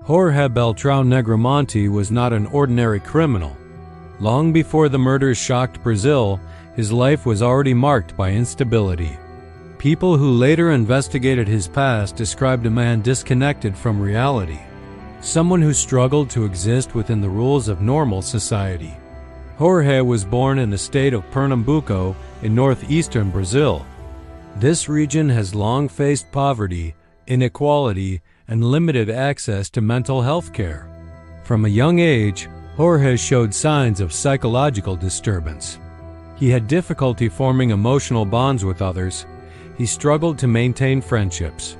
Jorge Beltrão Negromonte was not an ordinary criminal. Long before the murders shocked Brazil, his life was already marked by instability. People who later investigated his past described a man disconnected from reality, someone who struggled to exist within the rules of normal society. Jorge was born in the state of Pernambuco in northeastern Brazil. This region has long faced poverty, inequality, and limited access to mental health care. From a young age, Jorge showed signs of psychological disturbance. He had difficulty forming emotional bonds with others. He struggled to maintain friendships,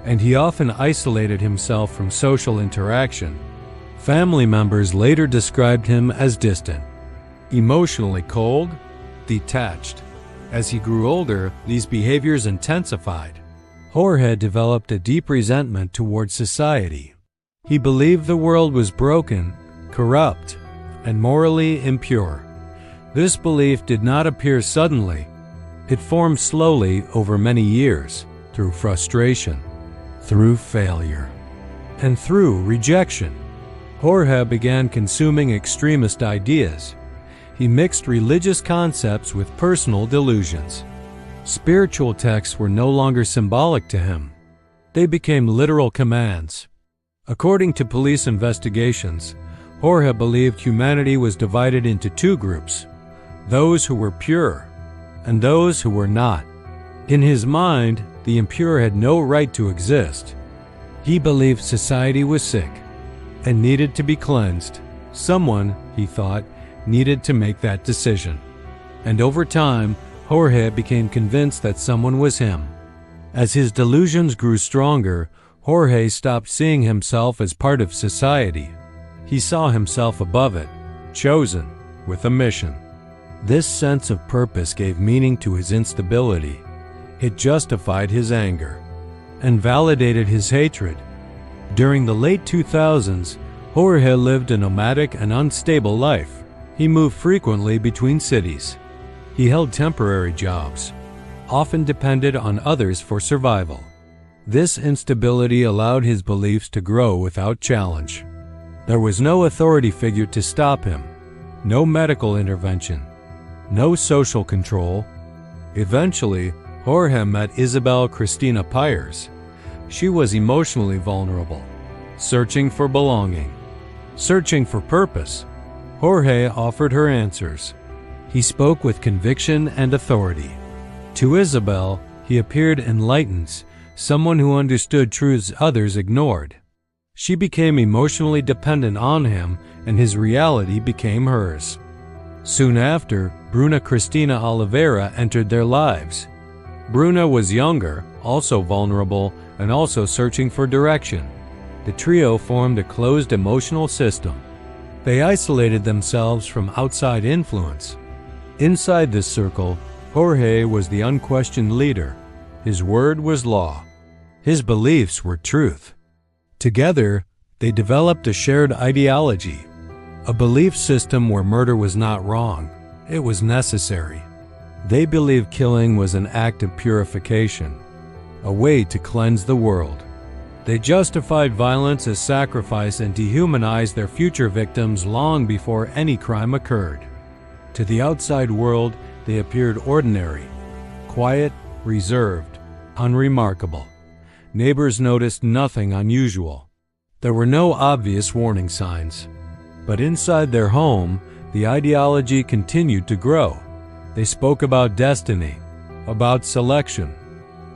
and he often isolated himself from social interaction. Family members later described him as distant, emotionally cold, detached. As he grew older, these behaviors intensified. Jorge developed a deep resentment towards society. He believed the world was broken, corrupt, and morally impure. This belief did not appear suddenly. It formed slowly over many years, through frustration, through failure, and through rejection. Jorge began consuming extremist ideas. He mixed religious concepts with personal delusions. Spiritual texts were no longer symbolic to him. They became literal commands. According to police investigations, Jorge believed humanity was divided into two groups, those who were pure and those who were not. In his mind, the impure had no right to exist. He believed society was sick and needed to be cleansed. Someone, he thought, needed to make that decision. And over time, Jorge became convinced that someone was him. As his delusions grew stronger, Jorge stopped seeing himself as part of society. He saw himself above it, chosen, with a mission. This sense of purpose gave meaning to his instability. It justified his anger and validated his hatred. During the late 2000s, Jorge lived a nomadic and unstable life. He moved frequently between cities. He held temporary jobs, often depended on others for survival. This instability allowed his beliefs to grow without challenge. There was no authority figure to stop him, no medical intervention, no social control. Eventually, Jorge met Isabel Cristina Pires. She was emotionally vulnerable, searching for belonging, searching for purpose. Jorge offered her answers. He spoke with conviction and authority. To Isabel, he appeared enlightened, someone who understood truths others ignored. She became emotionally dependent on him, and his reality became hers. Soon after, Bruna Cristina Oliveira entered their lives. Bruna was younger, also vulnerable, and also searching for direction. The trio formed a closed emotional system. They isolated themselves from outside influence. Inside this circle, Jorge was the unquestioned leader. His word was law. His beliefs were truth. Together, they developed a shared ideology, a belief system where murder was not wrong, it was necessary. They believed killing was an act of purification, a way to cleanse the world. They justified violence as sacrifice and dehumanized their future victims long before any crime occurred. To the outside world, they appeared ordinary, quiet, reserved, unremarkable. Neighbors noticed nothing unusual. There were no obvious warning signs. But inside their home, the ideology continued to grow. They spoke about destiny, about selection,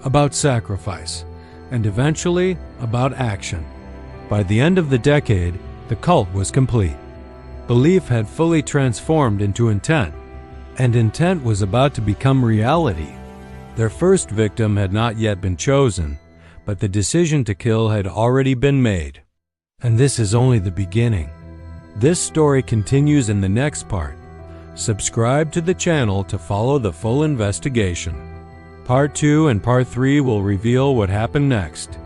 about sacrifice, and eventually about action. By the end of the decade, the cult was complete. Belief had fully transformed into intent, and intent was about to become reality. Their first victim had not yet been chosen, but the decision to kill had already been made. And this is only the beginning. This story continues in the next part. Subscribe to the channel to follow the full investigation. Part 2 and Part 3 will reveal what happened next.